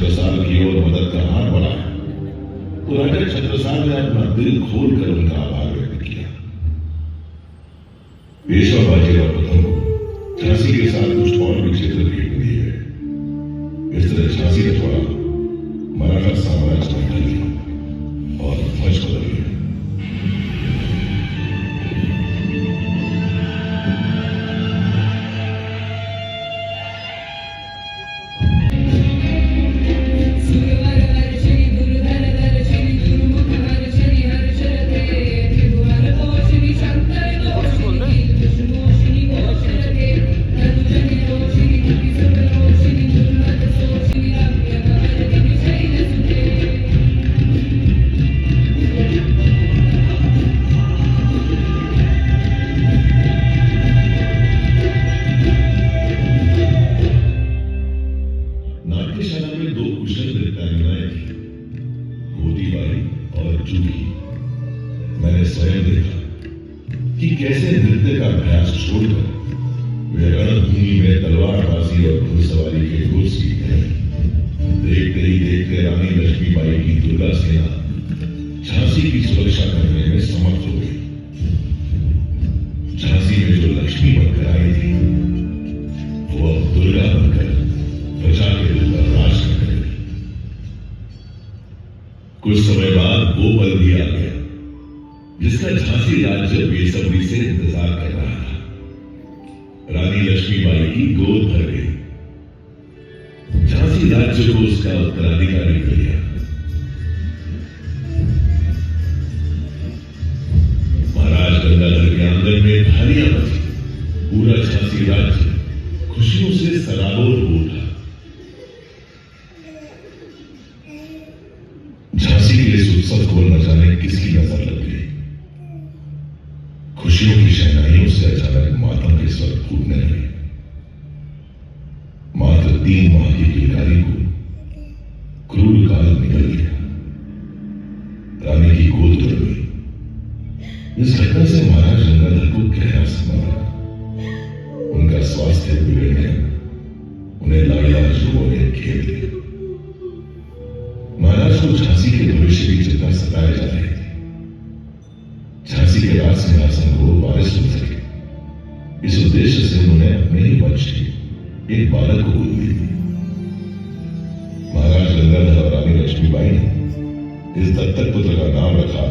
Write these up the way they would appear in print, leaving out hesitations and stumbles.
छत्रसाल की ओर मदद का हाथ बढ़ाया तो राजा छत्रसाल ने अपना दिल खोलकर उनका आभार व्यक्त किया। पेशवा बाजीराव प्रथम को झांसी के साथ कुछ और भी क्षेत्र भेंट में दिए गए। इस तरह झांसी का थोड़ा मराठा साम्राज्य में ढल गया और ध्वज बदल गया। मैंने स्वयं देखा कि कैसे नृत्य का अभ्यास छोड़कर वे रणभूमि में तलवारबाजी और घुड़सवारी के गुर सीख गए। देखते ही देखते रानी लक्ष्मीबाई की दुर्गा सेना झांसी की सुरक्षा करने में समर्थ हो गई। झांसी में जो लक्ष्मी बनकर आई थी वो अब दुर्गा बनकर प्रजा के दिल पर राज करने लगी। कुछ समय बाद वो पल भी आ गया जिसका झांसी राज्य बेसब्री से इंतजार कर रहा था। रानी लक्ष्मीबाई की गोद भर गई। झांसी राज्य को उसका उत्तराधिकारी मिल गया। महाराज गंगाधर के आंगन में धारियां बजी। पूरा झांसी राज्य खुशियों से सराबोर हो उठा। झांसी के इस उत्सव को न जाने किसकी नजर लग गई। खुशियों की शहनाइयों से अचानक मातम के स्वर फूटने लगे। मात्र 3 माह की किलकारी को क्रूर काल निकल गया। रानी की गोद उड़ गई। इस घटना से महाराज गंगाधर को गहरा समा लगा। उनका स्वास्थ्य बिगड़ने, उन्हें लाइलाज लोगों ने घेर लिया। महाराज को झांसी के भविष्य की चिंता सताए जा रही थी। झांसी के राज सिंहासन को वारिस मिल सके, इस उद्देश्य से उन्होंने अपने ही वंश के एक बालक को गोद ली थी। महाराज गंगाधर और रानी लक्ष्मीबाई ने इस दत्तक पुत्र का नाम रखा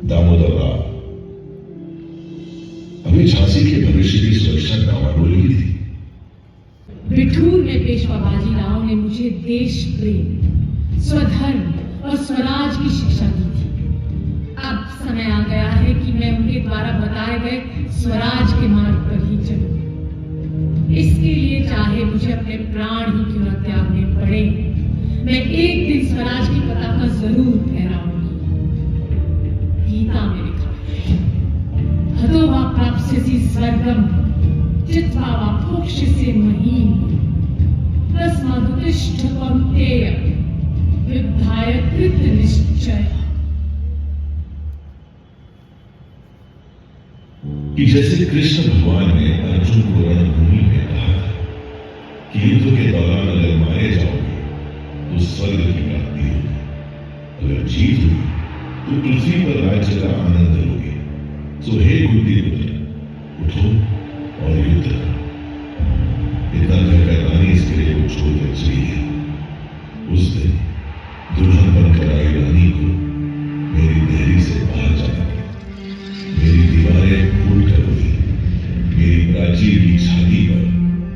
दामोदर राव। अभी झांसी के भविष्य की सुरक्षा गांवाडोल ही थी। बिठूर में पेशवा बाजीराव ने मुझे देश प्रेम, स्वधर्म और स्वराज की शिक्षा दी थी। अब समय आ गया है कि मैं उनके द्वारा बताए गए स्वराज के मार्ग पर ही चलूं। इसके लिए चाहे मुझे अपने प्राण ही क्यों न त्यागने पड़े, मैं एक दिन स्वराज की पताका जरूर फहराऊंगी। गीता में लिखा है, हतो वा प्राप्स्यसि स्वर्गम जित्वा वा भोक्ष्यसि महीम् तस्मादुत्तिष्ठ कौन्तेय युद्धाय कृत निश्चय। कि जैसे कृष्ण भगवान ने अर्जुन को रणभूमि में कहा था कि युद्ध के दौरान अगर मारे जाओगे तो स्वर्ग की प्राप्ति होगी, अगर जीत हुई तो पृथ्वी पर राज्य का आनंद लोगे। सो हे कुंती पुत्र, उठो और युद्ध करो। इतना कहकर रानी इस किले को छोड़कर चली गई। उस दिन दुल्हन बनकर आई रानी को मेरी देहरी से बाहर जाना पड़ा। मेरी दीवारें फूट कर हुई। मेरी प्राचीर की छाती पर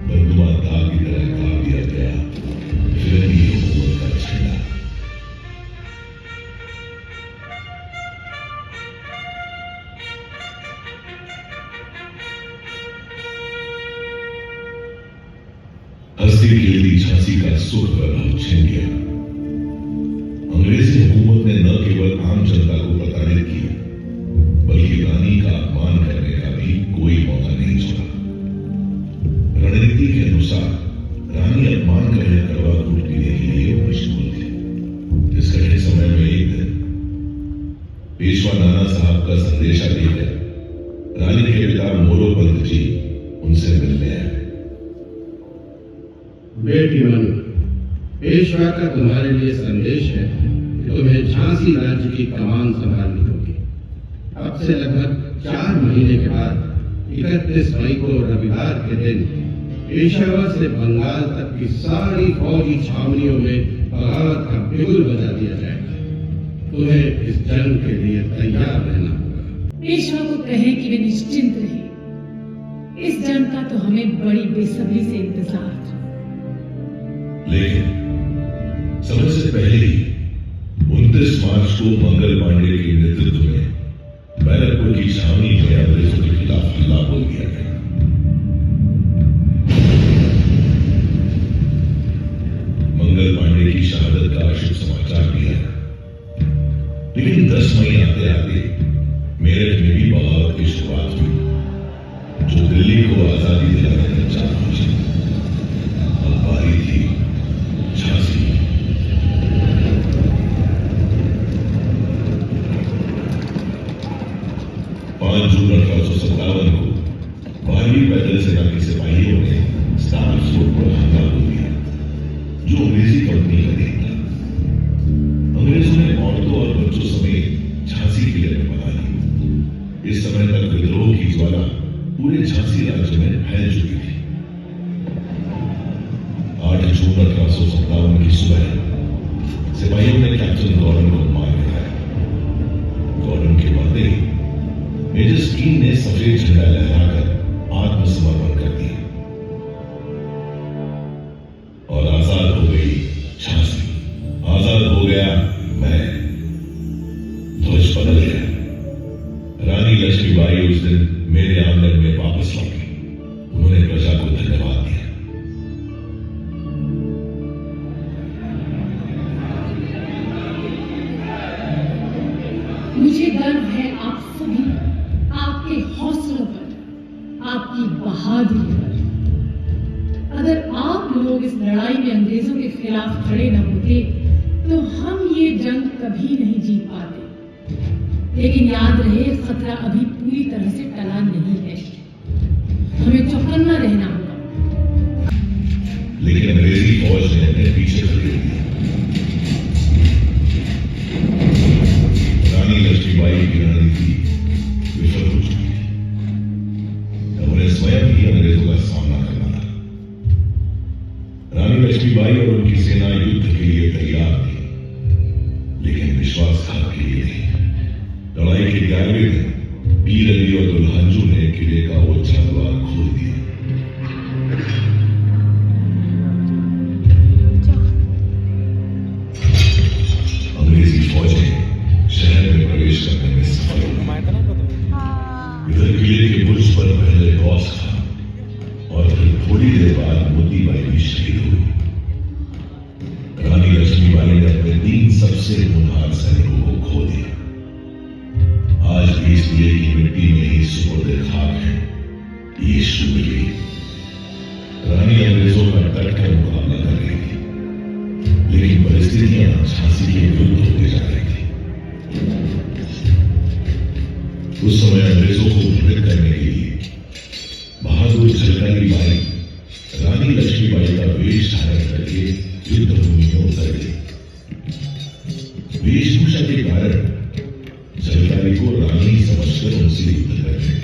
बंदुआ दाग की तरह काट दिया गया फिरंगी हुकूमत का झंडा। हंसती खेलती झांसी का सुख वैभव छिन गया। अंग्रेजी हुकूमत ने न केवल आम जनता को प्रताड़ित किया बल्कि रानी का अपमान करने का भी कोई मौका नहीं छोड़ा। रणनीति के अनुसार रानी अपमान का यह करवा कूट पीने के लिए मशगूल थी। इस कठिन समय में एक दिन पेशवा नाना साहब का संदेशा लेकर रानी के पिता मोरो पंत जी उनसे मिलने आए। बेटी रानी, पेशवा का तुम्हारे लिए संदेश है कि तुम्हें झांसी राज्य की कमान संभालनी होगी। अब से लगभग 4 महीने के बाद 31 मई को रविवार के दिन पेशावर से बंगाल तक की सारी फौजी छावनियों में बगावत का बिगुल बजा दिया जाएगा। तुम्हें इस जंग के लिए तैयार रहना होगा। पेशवा को कहें कि वे निश्चिंत रहे। इस जंग का तो हमें बड़ी बेसब्री से इंतजार था। लेकिन समय से पहले ही 29 मार्च को मंगल पांडे के नेतृत्व में बैरकपुर की छावनी में अंग्रेजों के खिलाफ हमला बोल दिया गया। मंगल पांडे की शहादत का शुभ समाचार दिया, लेकिन 10 मई आते आते मेरठ में भी बगावत की शुरुआत हुई, जो दिल्ली को आजादी दिलाने तक जा पहुंची। अब बारी थी झांसी। जून 1857 को भारी पैदल सेना के सिपाहियों ने स्टार फोर्ट पर हमला बोल दिया, जो अंग्रेजी कंपनी का देन था। अंग्रेजों ने औरतों और बच्चों समेत झांसी किले में बना ली। इस समय तक विद्रोह की ज्वाला पूरे झांसी राज्य में फैल चुकी थी। 8 जून 1857 की सुबह सिपाहियों ने कैप्टन गॉर्डन को मार गिराया। गॉर्डन के बाद मेजर स्कीन ने सफेद झंडा लहराकर आत्मसमर्पण कर दिया और आजाद हो गई झांसी। आजाद हो गया मैं। ध्वज बदल गया। रानी लक्ष्मीबाई उस दिन मेरे आंगन में वापस लौटी। उन्होंने प्रजा को धन्यवाद दिया। मुझे गर्व है आप सभी, आपके हौसलों पर, आपकी बहादुरी पर। अगर आप लोग इस लड़ाई में अंग्रेजों के खिलाफ खड़े न होते तो हम ये जंग कभी नहीं जीत पाते। लेकिन याद रहे, खतरा अभी पूरी तरह से टला नहीं है। हमें चौकन्ना रहना होगा। लेकिन अंग्रेजी फौज ने अपने पीछे खड़े दिया। रानी लक्ष्मीबाई की रणनीति विफल हो चुकी थी। उन्हें स्वयं ही अंग्रेजों का सामना करना था। रानी लक्ष्मीबाई और उनकी सेना युद्ध के लिए तैयार थी, लेकिन विश्वासघात के लिए नहीं। लड़ाई के 11वें दिन पीर अली और दुल्हंजू ने किले का ओछा द्वार खोल दिया। अंग्रेजी फौजें शहर में प्रवेश करने में सफल हुई। इधर किले के बुर्ज पर पहले गौस खां और फिर थोड़ी देर बाद मोतीबाई भी शहीद हुई। रानी लक्ष्मीबाई ने अपने 3 सबसे होनहार सैनिकों को खो दिया। आज भी इस किले की मिट्टी में ही सुपुर्दे खाक है ये शूरवीर। रानी अंग्रेजों का डटकर मुकाबला कर रही थी, लेकिन परिस्थितियां झांसी के विरुद्ध होती जा रही थी। उस समय अंग्रेजों को भ्रमित करने के लिए बहादुर झलकारी बाई रानी लक्ष्मीबाई का वेश धारण करके युद्ध भूमि में उतर गई। वेशभूषा के कारण झलकारी को रानी समझकर उनसे युद्ध कर गए।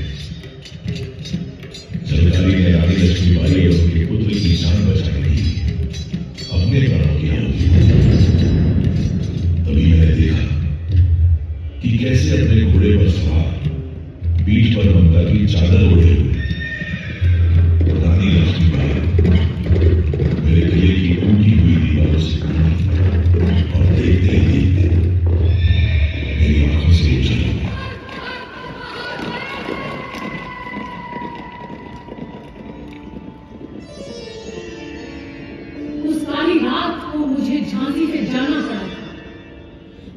झलकारी ने रानी लक्ष्मीबाई और उनके पुत्र की जान बचाने के लिए अपने प्राणों की आहुति दी। तभी मैंने देखा कि कैसे अपने घोड़े पर सवार पीठ पर ममता की चादर ओढ़े हुए रानी लक्ष्मीबाई मेरे किले की टूटी हुई दीवारों से गुजरी और देखते ही देखते मेरी आंखों से ओझल हो गई। उस काली रात को मुझे झांसी से जाना पड़ा था,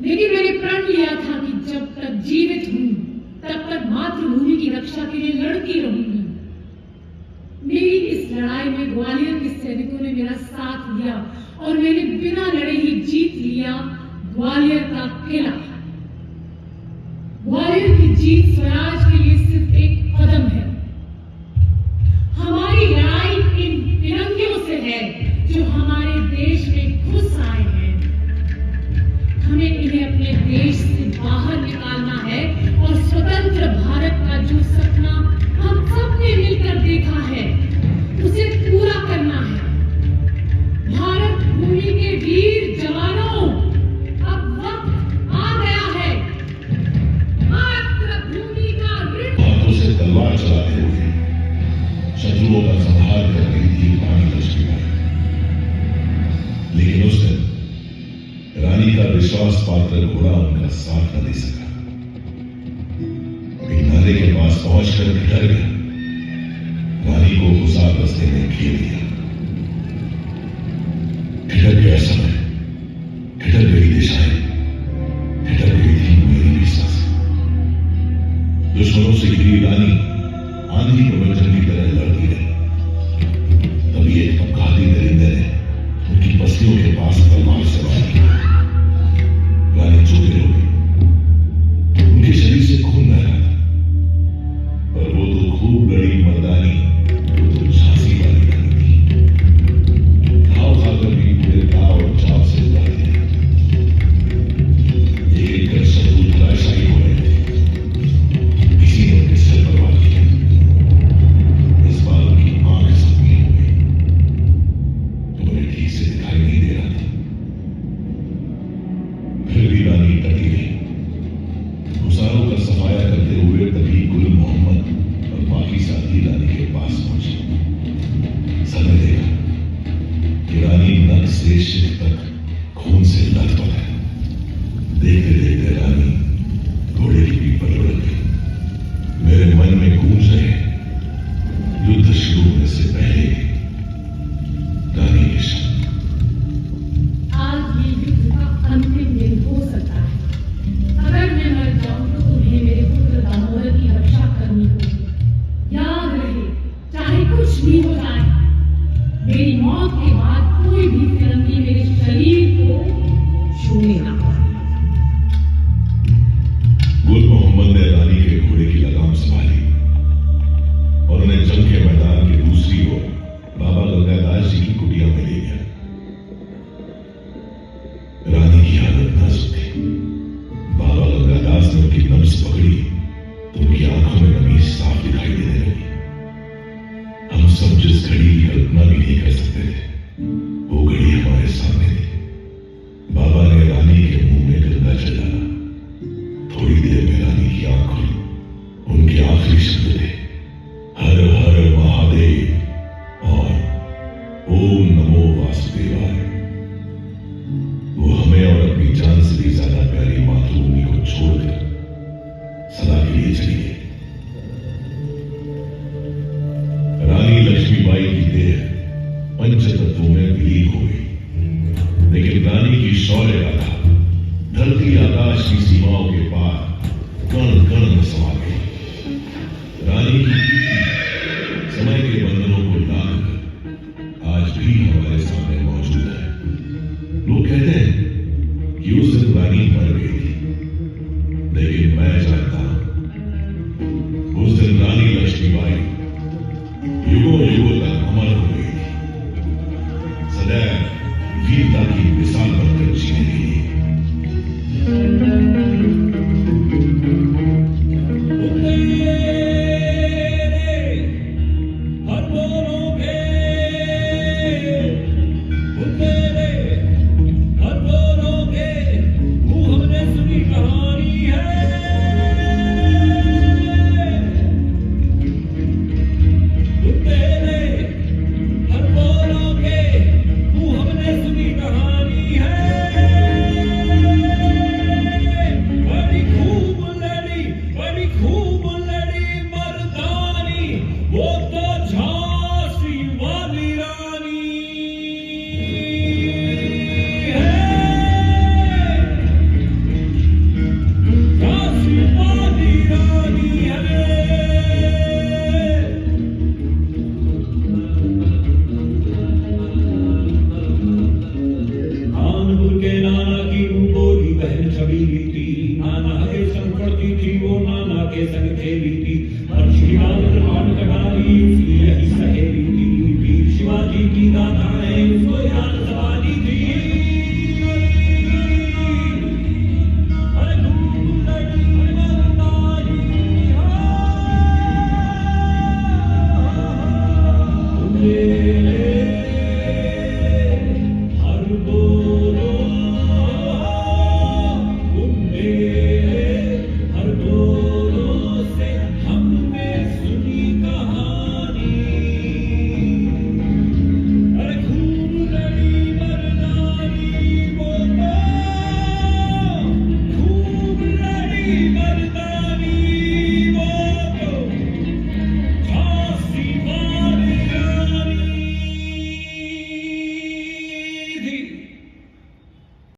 लेकिन मैंने प्रण लिया था कि जब तक जीवित हूं तब तक मातृभूमि की रक्षा के लिए लड़ती रहूंगी। मेरी इस लड़ाई में ग्वालियर के सैनिकों ने मेरा साथ दिया और मैंने बिना लड़े ही जीत लिया ग्वालियर का किला। ग्वालियर की जीत स्वराज के लिए सिर्फ एक कदम है। हमारी लड़ाई इन फिरंगियों से है जो हमारे देश में रानी का विश्वास पात्र घोड़ा उनका साथ न दे सका। एक नाले के पास पहुंचकर ठहर गया। रानी को हुसार रस्ते में घेर लिया। ठिठक गया समय, ठिठक गई दिशाएं, ठिठक गई थी मेरी भी सांसें। दुश्मनों से घिरी रानी आंधी प्रवचन की तरह लड़ती रही। तभी एक अपघाती दरिंदे ने उनकी बस्तियों के पास तलवार से वार किया। रानी चोटिल हो गई। उनके शरीर से खून बह रहा था, पर वो तो खूब लड़ी मर्दानी, वो तो झांसी वाली रानी थी। घाव खाकर भी पूरे दाव और चाव से उतार दिया। एक कर शत्रु धराशायी हो रहे थे। किसी ने उनके सिर पर वार किया। इस बार उनकी आंख जख्मी हो गई, तो उन्हें ठीक से दिखाई नहीं दे रहा था। फिर भी रानी डटी रही। हुसारों का सफाया करते हुए तभी गुल मोहम्मद और बाकी साथी रानी के पास पहुंचे। समय देखा कि रानी नक से शिर तक खून से लथपथ है। देखते देखते रानी घोड़े की पीठ पर लुढ़क गई। मेरे मन में गूंज रहे युद्ध शुरू होने से पहले रानी के शब्द। आज ये युद्ध का अंतिम दिन हो सकता है। अगर मैं मर जाऊं तो तुम्हें मेरे पुत्र दामोदर की रक्षा करनी होगी। याद रहे, चाहे कुछ भी हो जाए, मेरी मौत के बाद कोई भी फिरंगी मेरे शरीर को छूने ना पाए। गुल मोहम्मद ने रानी के घोड़े की लगाम संभाली और उन्हें जंग के मैदान की दूसरी ओर बाबा गंगादास जी की कुटिया में ले गया। रानी की हालत नाजुक थी। बाबा गंगादास ने उनकी नब्ज पकड़ी तो उनकी आंखों में नमी साफ दिखाई देने लगी। हम सब जिस घड़ी की कल्पना भी नहीं कर सकते थे, वो घड़ी हमारे सामने थी। बाबा ने रानी के मुंह में गंगा जल डाला। थोड़ी देर में रानी की आंख खुली। उनके आखिरी शब्द थे, हर हर महादेव और ओम नमो वासुदेवाय। वो हमें और अपनी जान से भी ज्यादा प्यारी मातृभूमि को छोड़कर सदा के लिए चली गई। रानी लक्ष्मीबाई की देह पंच तत्वों में विलीन हो गई, लेकिन रानी की शौर्य गाथा